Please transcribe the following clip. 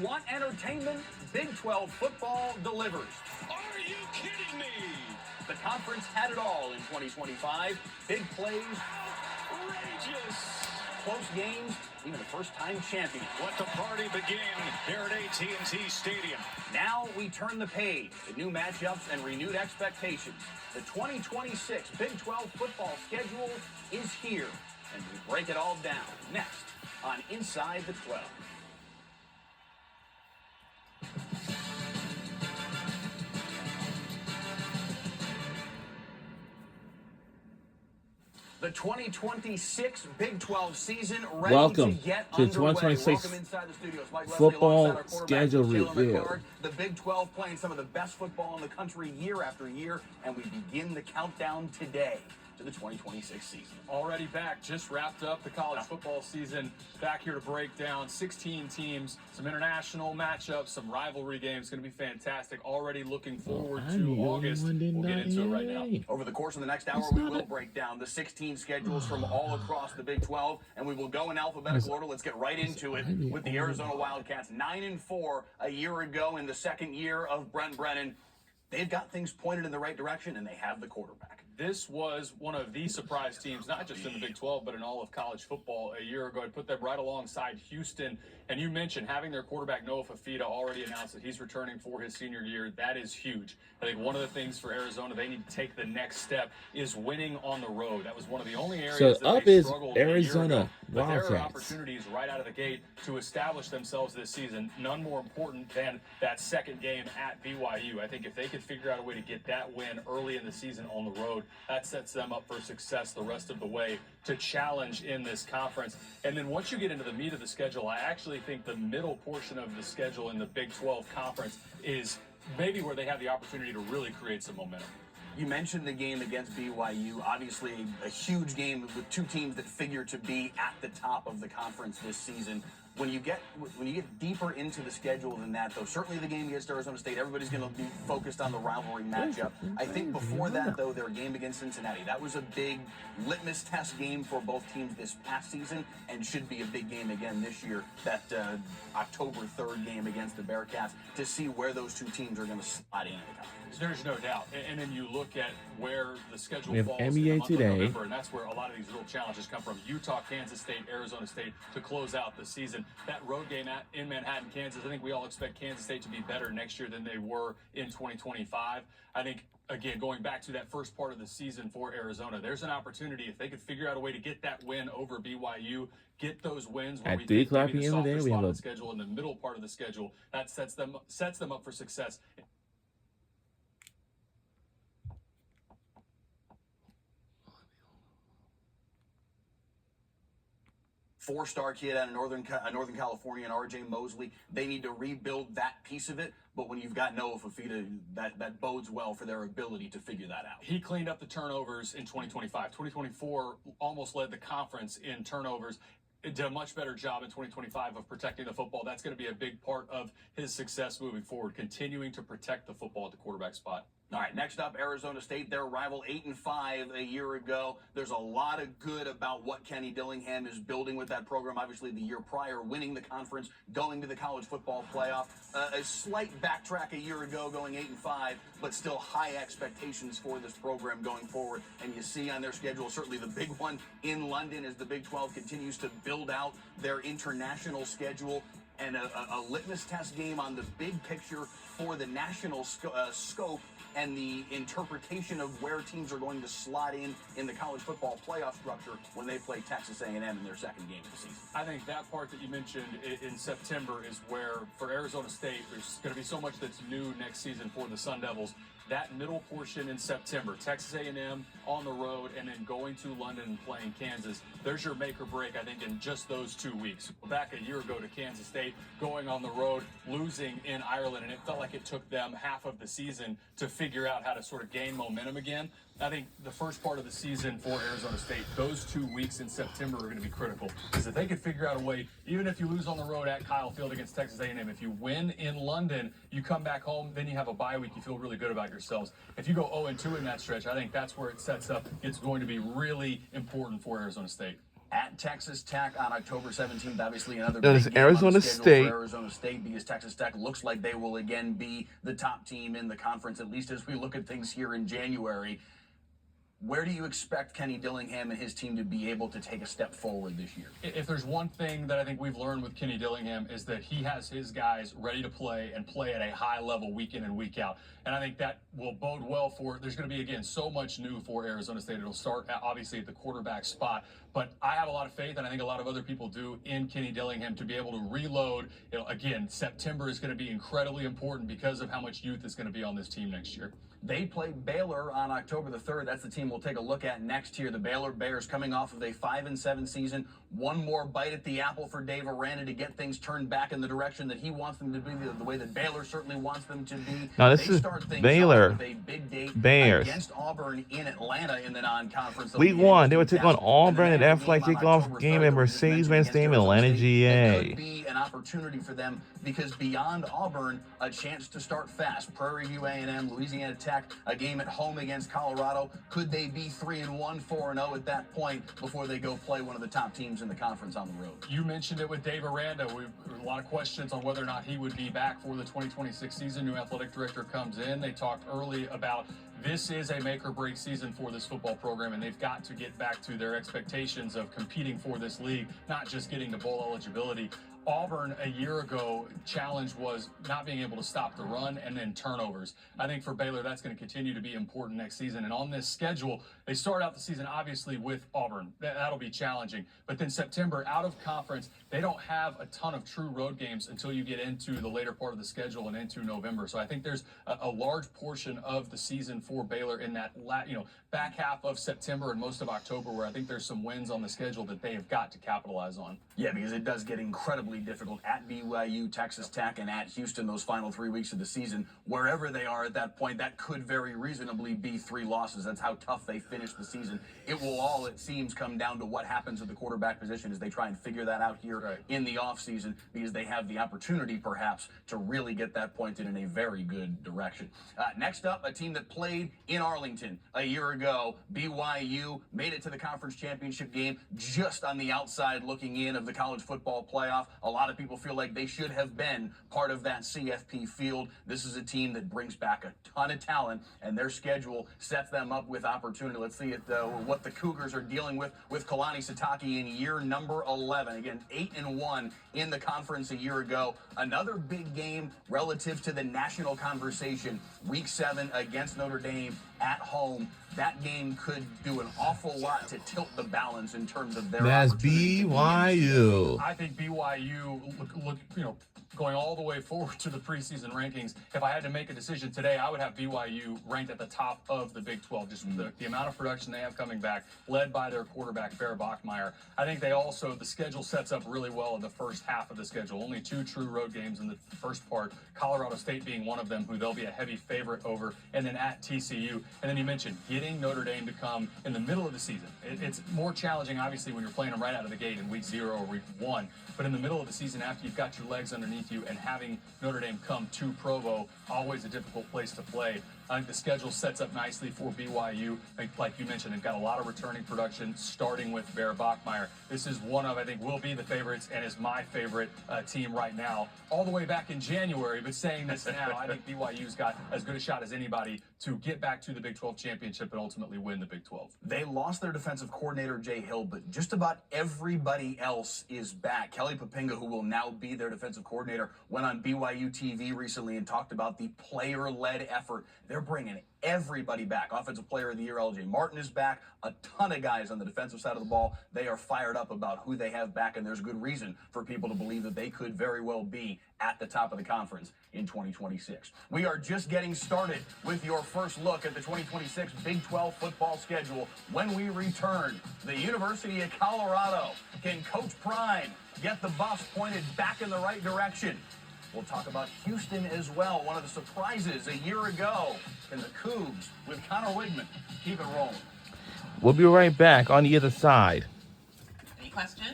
Want entertainment? Big 12 football delivers. Are you kidding me? The conference had it all in 2025. Big plays, Outrageous. close games, even a first-time champion. Let the party begin here at AT&T Stadium. Now we turn the page to new matchups and renewed expectations. The 2026 Big 12 football schedule is here, and we break it all down next on Inside the 12. The 2026 Big 12 season ready Welcome to get to underway. 2026 Welcome inside the studios. Mike Leslie football alongside our quarterback, schedule Jalen review. McCord. The Big 12 playing some of the best football in the country year after year, and we begin the countdown today to the 2026 season. Already back, just wrapped up the college football season. Back here to break down 16 teams, some international matchups, some rivalry games. Going to be fantastic. Already looking forward to August. We'll get into it right now. Over the course of the next hour, we will break down the 16 schedules from all across the Big 12, and we will go in alphabetical order. Let's get right into it with the Arizona Wildcats. 9-4 a year ago in the second year of Brent Brennan. They've got things pointed in the right direction, and they have the quarterback. This was one of the surprise teams, not just in the Big 12, but in all of college football a year ago. I put them right alongside Houston. And you mentioned having their quarterback, Noah Fafita, already announced that he's returning for his senior year. That is huge. I think one of the things for Arizona they need to take the next step is winning on the road. That was one of the only areas that they struggled Arizona but there are Wildcats. opportunities right out of the gate to establish themselves this season. None more important than that second game at BYU. I think if they could figure out a way to get that win early in the season on the road, that sets them up for success the rest of the way to challenge in this conference. And then once you get into the meat of the schedule, I actually think the middle portion of the schedule in the Big 12 conference is maybe where they have the opportunity to really create some momentum. You mentioned the game against BYU, obviously a huge game with two teams that figure to be at the top of the conference this season. When you get deeper into the schedule than that, though, certainly the game against Arizona State, everybody's going to be focused on the rivalry matchup. I think before that, though, their game against Cincinnati, that was a big litmus test game for both teams this past season and should be a big game again this year, that October 3rd game against the Bearcats, to see where those two teams are going to slide into the conference. There's no doubt. And then you look at where the schedule We have falls NBA in the month today. of November, and that's where a lot of these real challenges come from. Utah, Kansas State, Arizona State to close out the season. That road game in Manhattan, Kansas, I think we all expect Kansas State to be better next year than they were in 2025. I think, again, going back to that first part of the season for Arizona, there's an opportunity if they could figure out a way to get that win over BYU, get those wins where At we 3 think o'clock maybe the p.m. today, softer we spot have of a the schedule in the middle part of the schedule, that sets them up for success. Four-star kid out of Northern California and R.J. Mosley. They need to rebuild that piece of it. But when you've got Noah Fafita, that bodes well for their ability to figure that out. He cleaned up the turnovers in 2025. 2024 almost led the conference in turnovers. It did a much better job in 2025 of protecting the football. That's going to be a big part of his success moving forward, continuing to protect the football at the quarterback spot. All right, next up, Arizona State, their rival 8-5 a year ago. There's a lot of good about what Kenny Dillingham is building with that program. Obviously, the year prior, winning the conference, going to the college football playoff. A slight backtrack a year ago, going 8-5, but still high expectations for this program going forward. And you see on their schedule, certainly the big one in London as the Big 12 continues to build out their international schedule. And a litmus test game on the big picture for the national scope and the interpretation of where teams are going to slot in the college football playoff structure when they play Texas A&M in their second game of the season. I think that part that you mentioned in September is where, for Arizona State, there's going to be so much that's new next season for the Sun Devils. That middle portion in September, Texas A&M on the road, and then going to London and playing Kansas. There's your make or break, I think, in just those 2 weeks. Back a year ago to Kansas State, going on the road, losing in Ireland, and it felt like it took them half of the season to figure out how to sort of gain momentum again. I think the first part of the season for Arizona State, those 2 weeks in September are going to be critical. Because if they could figure out a way, even if you lose on the road at Kyle Field against Texas A&M, if you win in London, you come back home, then you have a bye week, you feel really good about yourselves. If you go 0-2 in that stretch, I think that's where it sets up. It's going to be really important for Arizona State. At Texas Tech on October 17th, obviously another That is big game on Arizona the schedule State. for Arizona State, because Texas Tech looks like they will again be the top team in the conference, at least as we look at things here in January. Where do you expect Kenny Dillingham and his team to be able to take a step forward this year? If there's one thing that I think we've learned with Kenny Dillingham is that he has his guys ready to play and play at a high level week in and week out. And I think that will bode well for, there's going to be, again, so much new for Arizona State. It'll start obviously at the quarterback spot, but I have a lot of faith, and I think a lot of other people do, in Kenny Dillingham to be able to reload. Again, September is going to be incredibly important because of how much youth is going to be on this team next year. They play Baylor on October the 3rd. That's the team we'll take a look at next year. The Baylor Bears coming off of a 5-7 season. One more bite at the apple for Dave Aranda to get things turned back in the direction that he wants them to be, the way that Baylor certainly wants them to be. Now this is Baylor. With a big date Bears against Auburn in Atlanta in the non-conference. Week 1, they would take on Auburn at Aflac kickoff game at Mercedes-Benz Stadium in Atlanta, GA. It could be an opportunity for them, because beyond Auburn, a chance to start fast. Prairie View A&M, Louisiana Tech, a game at home against Colorado. Could they be 3-1, 4-0 at that point before they go play one of the top teams in the conference on the road? You mentioned it with Dave Aranda. There were a lot of questions on whether or not he would be back for the 2026 season. New athletic director comes in. They talked early about this is a make or break season for this football program, and they've got to get back to their expectations of competing for this league, not just getting to bowl eligibility. Auburn a year ago, challenge was not being able to stop the run and then turnovers. I think for Baylor, that's going to continue to be important next season. And on this schedule, they start out the season obviously with Auburn. That'll be challenging. But then September, out of conference, they don't have a ton of true road games until you get into the later part of the schedule and into November. So I think there's a large portion of the season for Baylor in that back half of September and most of October, where I think there's some wins on the schedule that they have got to capitalize on. Yeah, because it does get incredibly difficult at BYU, Texas Tech, and at Houston those final 3 weeks of the season. Wherever they are at that point, that could very reasonably be 3 losses. That's how tough they finish the season. It will all, it seems, come down to what happens at the quarterback position as they try and figure that out here in the offseason, because they have the opportunity, perhaps, to really get that pointed in a very good direction. Next up, a team that played in Arlington a year ago, BYU, made it to the conference championship game, just on the outside looking in of the college football playoff. A lot of people feel like they should have been part of that CFP field. This is a team that brings back a ton of talent, and their schedule sets them up with opportunity. Let's see what the Cougars are dealing with Kalani Sitake in year number 11. Again, 8-1 in the conference a year ago. Another big game relative to the national conversation. Week 7 against Notre Dame at home. That game could do an awful lot to tilt the balance in terms of their. That's BYU. I think BYU look going all the way forward to the preseason rankings. If I had to make a decision today, I would have BYU ranked at the top of the Big 12. Just the amount of production they have coming back, led by their quarterback, Bear Bachmeier. I think they also, the schedule sets up really well in the first half of the schedule. Only 2 true road games in the first part, Colorado State being one of them, who they'll be a heavy favorite over, and then at TCU. And then you mentioned getting Notre Dame to come in the middle of the season. It's more challenging, obviously, when you're playing them right out of the gate in week 0 or week 1. But in the middle of the season, after you've got your legs underneath you, and having Notre Dame come to Provo, always a difficult place to play. I think the schedule sets up nicely for BYU. Like you mentioned, they've got a lot of returning production, starting with Bear Bachmeier. This is one of, I think, will be the favorites and is my favorite team right now, all the way back in January. But saying this now, I think BYU's got as good a shot as anybody to get back to the Big 12 championship and ultimately win the Big 12. They lost their defensive coordinator, Jay Hill, but just about everybody else is back. Kelly Poppinga, who will now be their defensive coordinator, went on BYU TV recently and talked about the player-led effort. They're bringing everybody back. Offensive Player of the Year, LJ Martin is back. A ton of guys on the defensive side of the ball. They are fired up about who they have back, and there's good reason for people to believe that they could very well be at the top of the conference in 2026. We are just getting started with your first look at the 2026 Big 12 football schedule. When we return, the University of Colorado. Can Coach Prime get the bus pointed back in the right direction? We'll talk about Houston as well. One of the surprises a year ago in the Cougs with Connor Wigman. Keep it rolling. We'll be right back on the other side. Any questions?